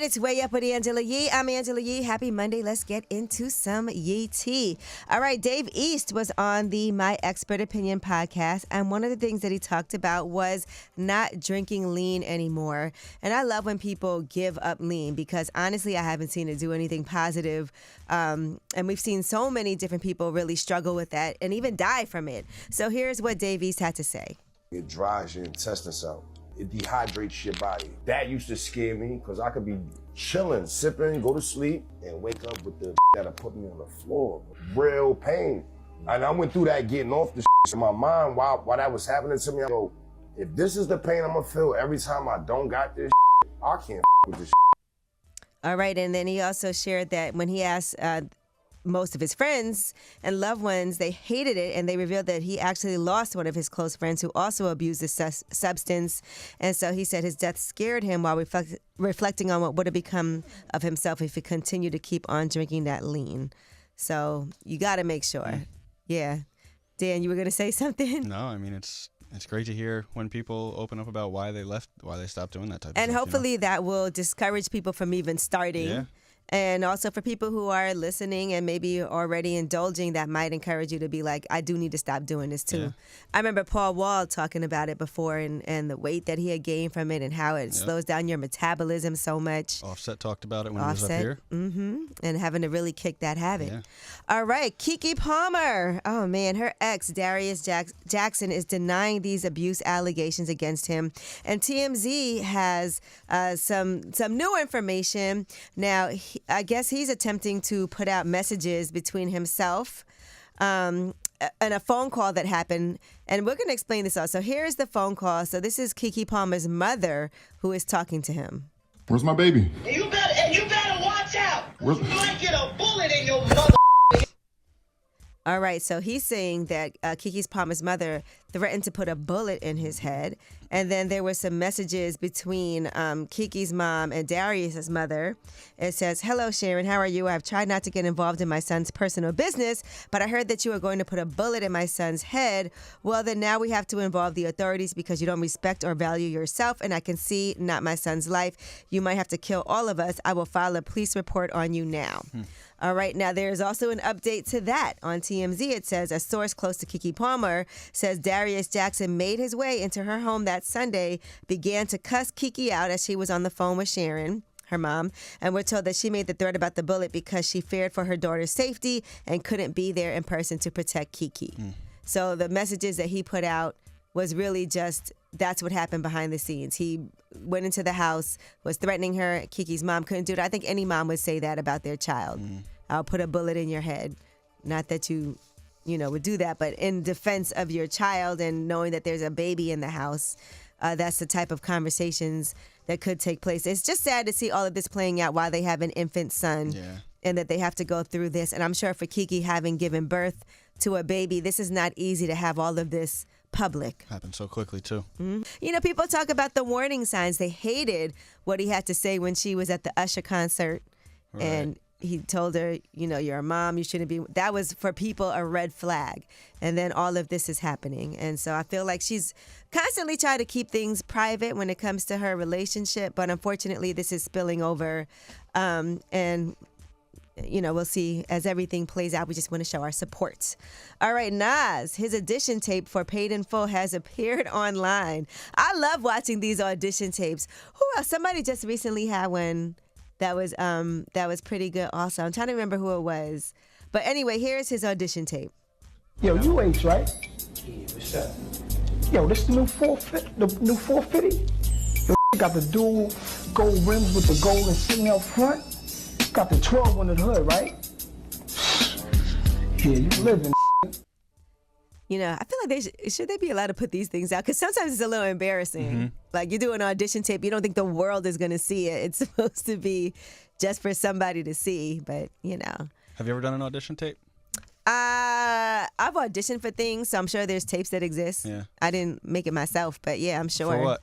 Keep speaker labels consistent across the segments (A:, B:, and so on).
A: right, it's Way Up with Angela Yee. I'm Angela Yee. Happy Monday. Let's get into some Yee tea. All right, Dave East was on the My Expert Opinion podcast, and one of the things that he talked about was not drinking lean anymore. And I love when people give up lean because, honestly, I haven't seen it do anything positive. And we've seen so many different people really struggle with that and even die from it. So here's what Dave East had to say.
B: It dries your intestines out. It dehydrates your body. That used to scare me because I could be chilling, sipping, go to sleep, and wake up with the that'll put me on the floor. Real pain. And I went through that getting off the in my mind while that was happening to me. I go, if this is the pain I'm gonna feel every time I don't got this I can't with this.
A: All right, and then he also shared that when he asked most of his friends and loved ones, they hated it, and they revealed that he actually lost one of his close friends who also abused this substance. And so he said his death scared him while reflecting on what would have become of himself if he continued to keep on drinking that lean. So you got to make sure. Yeah. Dan, you were going to say something?
C: No, I mean, it's great to hear when people open up about why they left, why they stopped doing that type of stuff.
A: And hopefully that will discourage people from even starting.
C: Yeah.
A: And also for people who are listening and maybe already indulging, that might encourage you to be like, I do need to stop doing this too.
C: Yeah.
A: I remember Paul Wall talking about it before and the weight that he had gained from it and how it slows down your metabolism so much.
C: Offset talked about it when he was up here.
A: And having to really kick that habit.
C: Yeah.
A: All right, Kiki Palmer. Oh, man, her ex, Darius Jackson, is denying these abuse allegations against him. And TMZ has some new information. Now, I guess he's attempting to put out messages between himself and a phone call that happened. And we're going to explain this all. So here's the phone call. So this is Kiki Palmer's mother who is talking to him.
D: Where's my baby?
E: You better watch out. You might get a bullet in your mother.
A: All right, so he's saying that Kiki Palmer's mother threatened to put a bullet in his head. And then there were some messages between Kiki's mom and Darius's mother. It says, "Hello, Sharon. How are you? I've tried not to get involved in my son's personal business, but I heard that you are going to put a bullet in my son's head. Well, then now we have to involve the authorities because you don't respect or value yourself, and I can see not my son's life. You might have to kill all of us. I will file a police report on you now." All right, now there's also an update to that. On TMZ, it says a source close to Kiki Palmer says Darius Jackson made his way into her home that Sunday, began to cuss Kiki out as she was on the phone with Sharon, her mom, and we're told that she made the threat about the bullet because she feared for her daughter's safety and couldn't be there in person to protect Kiki. So the messages that he put out was really just, that's what happened behind the scenes. He went into the house, was threatening her. Kiki's mom couldn't do it. I think any mom would say that about their child. I'll put a bullet in your head. Not that you would do that, but in defense of your child and knowing that there's a baby in the house, that's the type of conversations that could take place. It's just sad to see all of this playing out while they have an infant son and that they have to go through this. And I'm sure for Kiki, having given birth to a baby, this is not easy to have all of this public.
C: Happened so quickly, too.
A: You know, people talk about the warning signs. They hated what he had to say when she was at the Usher concert.
C: Right.
A: And he told her, you're a mom, you shouldn't be. That was, for people, a red flag. And then all of this is happening. And so I feel like she's constantly trying to keep things private when it comes to her relationship. But unfortunately, this is spilling over. And we'll see as everything plays out. We just want to show our support. All right, Nas, his audition tape for Paid in Full has appeared online. I love watching these audition tapes. Who else? Somebody just recently had one that was pretty good also. I'm trying to remember who it was. But anyway, here's his audition tape.
F: Yo, you H, right?
E: Yeah, what's up?
F: Yo, this the new 450? Yo, got the dual gold rims with the gold insignia up front. Got the 12 on the hood, right? Yeah, you living.
A: I feel like should they be allowed to put these things out? Because sometimes it's a little embarrassing. Like, you do an audition tape, you don't think the world is going to see it. It's supposed to be just for somebody to see, but,
C: Have you ever done an audition tape?
A: I've auditioned for things, so I'm sure there's tapes that exist.
C: Yeah.
A: I didn't make it myself, but yeah, I'm sure.
C: For what?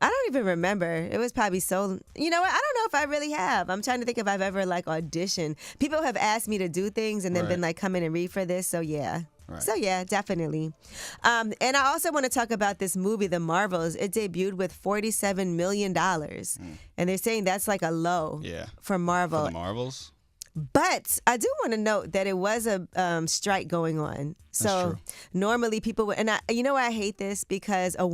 A: I don't even remember. It was probably so, you know what? I don't know if I really have. I'm trying to think if I've ever auditioned. People have asked me to do things and then been like, come in and read for this. So yeah.
C: Right.
A: So yeah, definitely. And I also want to talk about this movie, The Marvels. It debuted with $47 million. And they're saying that's like a low for Marvel.
C: For the Marvels?
A: But I do want to note that it was a strike going on. So normally people would, and you know why I hate this? Because a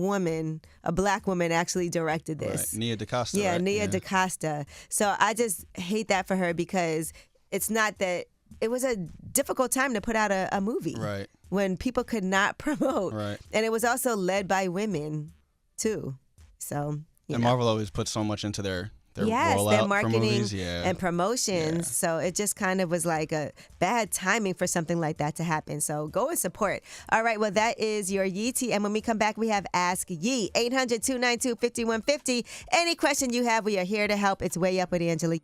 A: black woman actually directed this.
C: Right. Nia DaCosta.
A: Yeah,
C: right?
A: Nia DaCosta. So I just hate that for her because it's not that, it was a difficult time to put out a movie.
C: Right.
A: When people could not promote.
C: Right.
A: And it was also led by women too. So,
C: and Marvel always puts so much into their rollout
A: their marketing
C: for movies.
A: and promotions. So it just kind of was like a bad timing for something like that to happen. So go and support. All right, well, that is your Yee Tea. And when we come back, we have Ask Yee. 800-292-5150. Any question you have, we are here to help. It's Way Up with Angela.